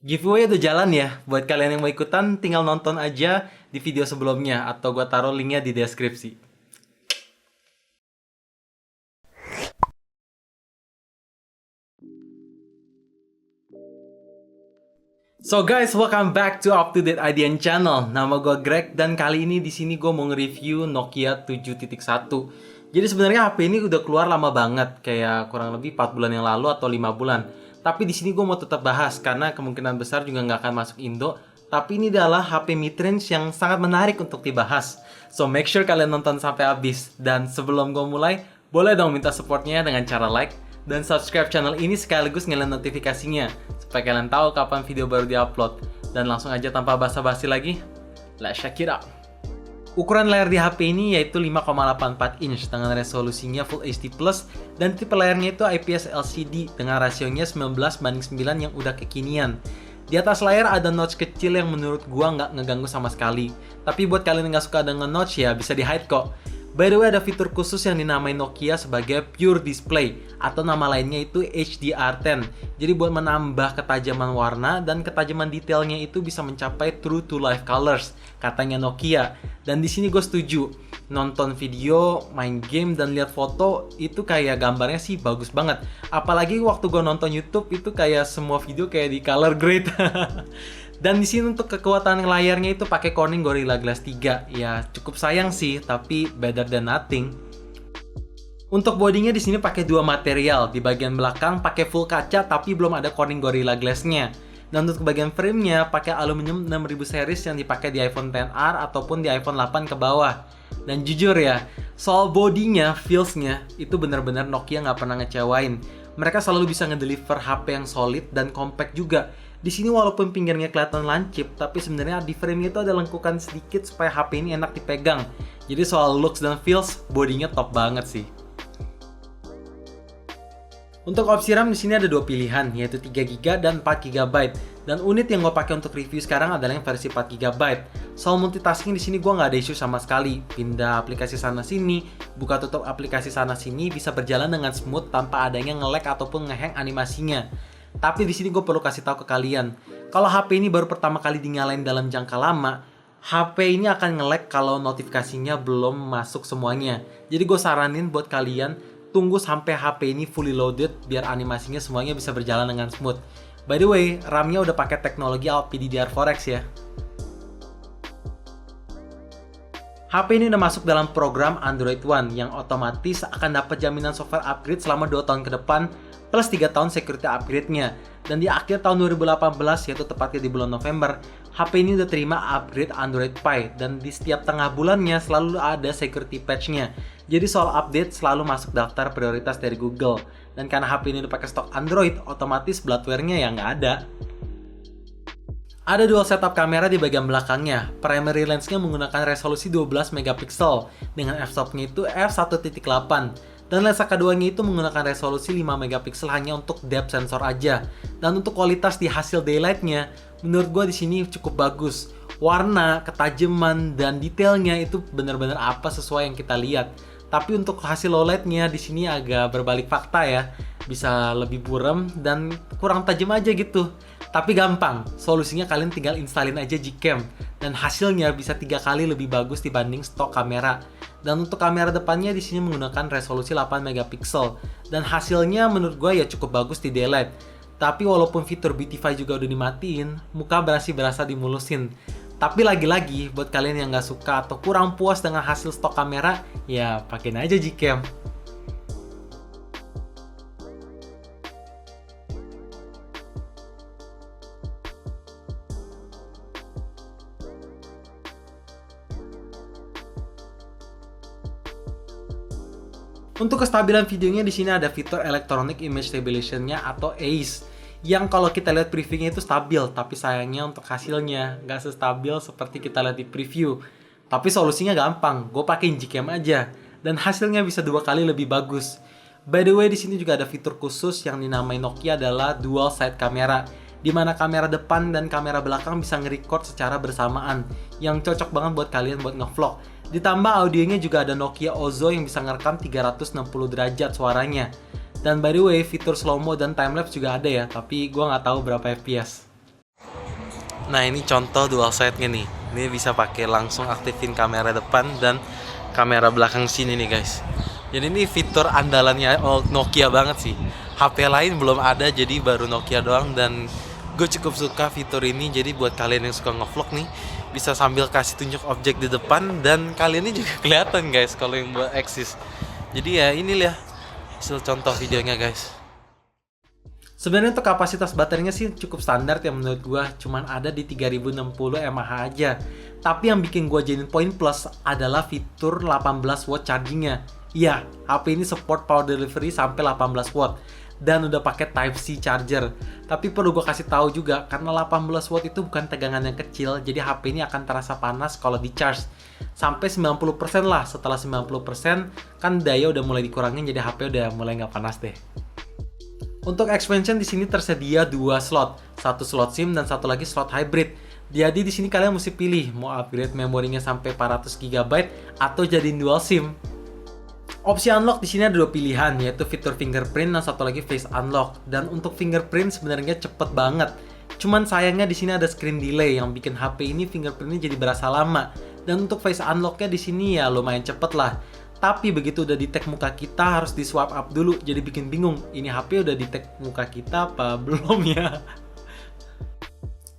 Giveaway udah jalan ya. Buat kalian yang mau ikutan, tinggal nonton aja di video sebelumnya atau gua taruh linknya di deskripsi. So guys, welcome back to Up to Date IDN Channel. Nama gue Greg dan kali ini di sini gue mau nge-review Nokia 7.1. Jadi sebenarnya HP ini udah keluar lama banget, kayak kurang lebih 4 bulan yang lalu atau 5 bulan. Tapi di sini gue mau tetap bahas karena kemungkinan besar juga nggak akan masuk Indo. Tapi ini adalah HP mid-range yang sangat menarik untuk dibahas. So make sure kalian nonton sampai habis. Dan sebelum gue mulai, boleh dong minta supportnya dengan cara like dan subscribe channel ini sekaligus nyalain notifikasinya supaya kalian tahu kapan video baru diupload. Dan langsung aja tanpa basa-basi lagi, let's check it out. Ukuran layar di HP ini yaitu 5,84 inch dengan resolusinya Full HD Plus dan tipe layarnya itu IPS LCD dengan rasionya 19:9 yang udah kekinian. Di atas layar ada notch kecil yang menurut gua nggak ngeganggu sama sekali. Tapi buat kalian yang nggak suka dengan notch ya bisa di hide kok. By the way, ada fitur khusus yang dinamai Nokia sebagai Pure Display atau nama lainnya itu HDR10. Jadi buat menambah ketajaman warna dan ketajaman detailnya itu bisa mencapai true to life colors, katanya Nokia. Dan di sini gue setuju. Nonton video, main game dan lihat foto itu kayak gambarnya sih bagus banget. Apalagi waktu gue nonton YouTube itu kayak semua video kayak di color grade. Dan di sini untuk kekuatan layarnya itu pakai Corning Gorilla Glass 3. Ya, cukup sayang sih, tapi better than nothing. Untuk bodinya di sini pakai dua material. Di bagian belakang pakai full kaca tapi belum ada Corning Gorilla Glass-nya. Dan untuk bagian frame-nya pakai aluminium 6000 series yang dipakai di iPhone XR ataupun di iPhone 8 ke bawah. Dan jujur ya, soal bodinya, feels-nya itu benar-benar Nokia nggak pernah ngecewain. Mereka selalu bisa ngedeliver HP yang solid dan compact juga. Di sini walaupun pinggirnya kelihatan lancip, tapi sebenarnya di frame-nya itu ada lengkukan sedikit supaya HP ini enak dipegang. Jadi soal looks dan feels, bodinya top banget sih. Untuk opsi RAM di sini ada dua pilihan, yaitu 3GB dan 4GB. Dan unit yang gue pakai untuk review sekarang adalah yang versi 4GB. Soal multitasking di sini gue nggak ada isu sama sekali. Pindah aplikasi sana sini, buka tutup aplikasi sana sini bisa berjalan dengan smooth tanpa adanya nge-lag ataupun nge-hang animasinya. Tapi di sini gue perlu kasih tahu ke kalian, kalau HP ini baru pertama kali dinyalain dalam jangka lama, HP ini akan nge-lag kalau notifikasinya belum masuk semuanya. Jadi gue saranin buat kalian tunggu sampai HP ini fully loaded biar animasinya semuanya bisa berjalan dengan smooth. By the way, RAM-nya udah pakai teknologi LPDDR4X ya. HP ini udah masuk dalam program Android One yang otomatis akan dapat jaminan software upgrade selama 2 tahun ke depan plus 3 tahun security upgrade-nya. Dan di akhir tahun 2018, yaitu tepatnya di bulan November, HP ini udah terima upgrade Android Pie dan di setiap tengah bulannya selalu ada security patch-nya. Jadi soal update selalu masuk daftar prioritas dari Google. Dan karena HP ini udah pakai stok Android, otomatis bloatware-nya ya nggak ada. Ada dual setup kamera di bagian belakangnya. Primary lens-nya menggunakan resolusi 12 megapiksel dengan f-stop-nya itu f1.8. Dan lensa keduanya itu menggunakan resolusi 5 megapiksel hanya untuk depth sensor aja. Dan untuk kualitas di hasil daylight-nya, menurut gue di sini cukup bagus. Warna, ketajaman, dan detailnya itu benar-benar apa sesuai yang kita lihat. Tapi untuk hasil OLED-nya di sini agak berbalik fakta ya. Bisa lebih buram dan kurang tajam aja gitu. Tapi gampang, solusinya kalian tinggal installin aja Gcam. Dan hasilnya bisa 3 kali lebih bagus dibanding stok kamera. Dan untuk kamera depannya di sini menggunakan resolusi 8 megapiksel. Dan hasilnya menurut gue ya cukup bagus di daylight. Tapi walaupun fitur Beautify juga udah dimatiin, muka masih berasa dimulusin. Tapi lagi-lagi buat kalian yang nggak suka atau kurang puas dengan hasil stok kamera, ya pakein aja Gcam. Untuk kestabilan videonya di sini ada fitur Electronic Image Stabilization-nya atau AIS yang kalau kita lihat previewnya itu stabil, tapi sayangnya untuk hasilnya nggak sestabil seperti kita lihat di preview. Tapi solusinya gampang, gue pakein Gcam aja dan hasilnya bisa 2 kali lebih bagus. By the way, di sini juga ada fitur khusus yang dinamai Nokia adalah dual side camera, di mana kamera depan dan kamera belakang bisa nge-record secara bersamaan, yang cocok banget buat kalian buat nge-vlog. Ditambah audionya juga ada Nokia Ozo yang bisa ngerekam 360 derajat suaranya. Dan by the way, fitur slow mo dan timelapse juga ada ya, tapi gue nggak tahu berapa FPS. Nah ini contoh dual side-nya nih. Ini bisa pakai langsung aktifin kamera depan dan kamera belakang sini nih guys. Jadi ini fitur andalannya Nokia banget sih. HP lain belum ada, jadi baru Nokia doang. Dan gue cukup suka fitur ini. Jadi buat kalian yang suka ngevlog nih, bisa sambil kasih tunjuk objek di depan. Dan kalian ini juga kelihatan guys kalau yang buat eksis. Jadi ya inilah hasil contoh videonya guys. Sebenarnya untuk kapasitas baterainya sih cukup standar ya menurut gua, cuman ada di 3060 mAh aja. Tapi yang bikin gua jadiin poin plus adalah fitur 18 watt chargingnya. Iya, HP ini support power delivery sampai 18 watt dan udah pakai Type-C charger. Tapi perlu gua kasih tahu juga, karena 18 watt itu bukan tegangan yang kecil, jadi HP ini akan terasa panas kalau di charge sampai 90% lah. Setelah 90% kan daya udah mulai dikurangin, jadi HP udah mulai nggak panas deh. Untuk expansion di sini tersedia 2 slot, satu slot SIM dan satu lagi slot hybrid. Jadi di sini kalian mesti pilih mau upgrade memorinya sampai 400 GB atau jadiin dual SIM. Opsi unlock di sini ada 2 pilihan, yaitu fitur fingerprint dan satu lagi face unlock. Dan untuk fingerprint sebenarnya cepet banget. Cuman sayangnya di sini ada screen delay yang bikin HP ini fingerprintnya jadi berasa lama. Dan untuk face unlocknya di sini ya lumayan cepet lah. Tapi begitu udah detect muka kita harus di swipe up dulu, jadi bikin bingung. Ini HP udah detect muka kita apa belum ya?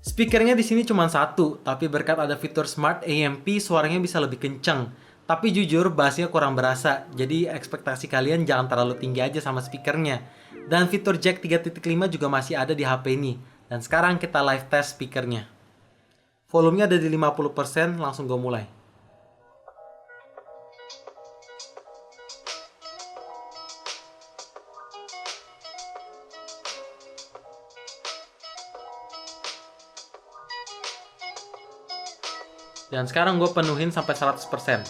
Speakernya di sini cuma satu, tapi berkat ada fitur Smart AMP suaranya bisa lebih kencang. Tapi jujur bassnya kurang berasa, jadi ekspektasi kalian jangan terlalu tinggi aja sama speakernya. Dan fitur jack 3.5 juga masih ada di HP ini. Dan sekarang kita live test speakernya. Volumenya ada di 50%, langsung gue mulai. Dan sekarang gue penuhin sampai 100%.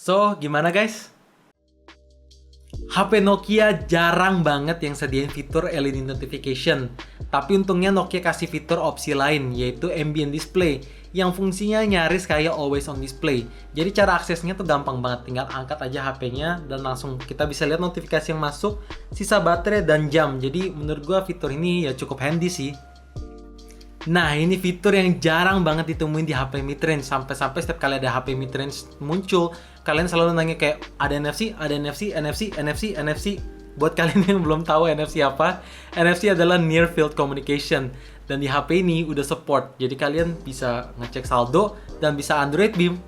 So, gimana guys? HP Nokia jarang banget yang sediain fitur LED notification. Tapi untungnya Nokia kasih fitur opsi lain, yaitu ambient display, yang fungsinya nyaris kayak always on display. Jadi cara aksesnya tuh gampang banget, tinggal angkat aja HP-nya dan langsung kita bisa lihat notifikasi yang masuk, sisa baterai dan jam. Jadi menurut gua fitur ini ya cukup handy sih. Nah, ini fitur yang jarang banget ditemuin di HP midrange. Sampai-sampai setiap kali ada HP midrange muncul, kalian selalu nanya kayak, ada NFC, ada NFC, NFC, NFC, NFC. Buat kalian yang belum tahu NFC apa, NFC adalah Near Field Communication. Dan di HP ini udah support, jadi kalian bisa ngecek saldo dan bisa Android Beam.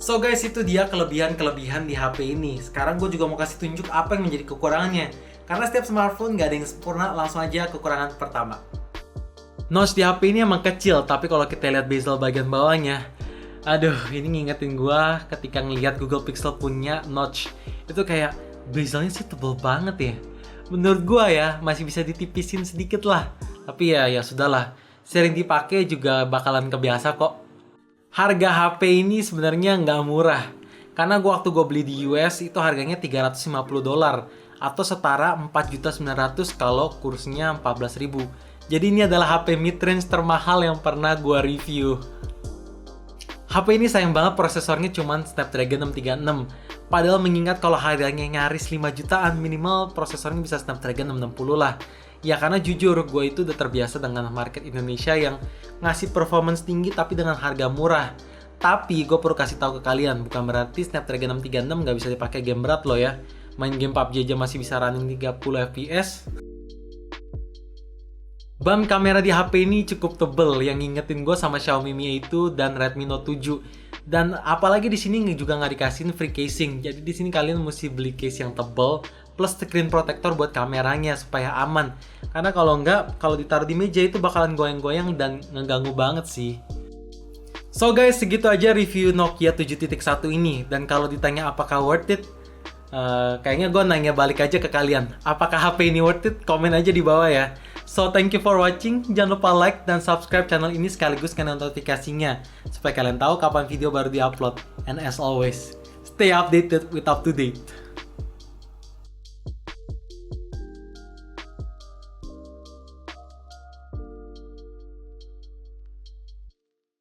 So guys, itu dia kelebihan-kelebihan di HP ini. Sekarang gue juga mau kasih tunjuk apa yang menjadi kekurangannya. Karena setiap smartphone gak ada yang sempurna, langsung aja kekurangan pertama. Notch di HP ini emang kecil, tapi kalau kita lihat bezel bagian bawahnya, aduh, ini ngingetin gua ketika ngelihat Google Pixel punya notch. Itu kayak bezelnya sih tebel banget ya. Menurut gua ya, masih bisa ditipisin sedikit lah. Tapi ya sudahlah. Sering dipakai juga bakalan kebiasa kok. Harga HP ini sebenarnya nggak murah. Karena waktu gua beli di US itu harganya $350 atau setara 4.900.000 kalau kursnya 14.000. Jadi ini adalah HP midrange termahal yang pernah gua review. HP ini sayang banget prosesornya cuman Snapdragon 636. Padahal mengingat kalau harganya nyaris 5 jutaan, minimal prosesornya bisa Snapdragon 660 lah. Ya karena jujur, gue itu udah terbiasa dengan market Indonesia yang ngasih performance tinggi tapi dengan harga murah. Tapi gue perlu kasih tahu ke kalian, bukan berarti Snapdragon 636 nggak bisa dipakai game berat loh ya. Main game PUBG aja masih bisa running 30 fps. Bump kamera di HP ini cukup tebel, yang ngingetin gue sama Xiaomi Mi A2 dan Redmi Note 7. Dan apalagi di sini juga nggak dikasihin free casing. Jadi di sini kalian mesti beli case yang tebel plus screen protector buat kameranya supaya aman. Karena kalau nggak, kalau ditaruh di meja itu bakalan goyang-goyang dan ngeganggu banget sih. So guys, segitu aja review Nokia 7.1 ini. Dan kalau ditanya apakah worth it, kayaknya gue nanya balik aja ke kalian. Apakah HP ini worth it? Komen aja di bawah ya. So thank you for watching. Jangan lupa like dan subscribe channel ini sekaligus kena notifikasinya supaya kalian tahu kapan video baru diupload. And as always, stay updated with up to date.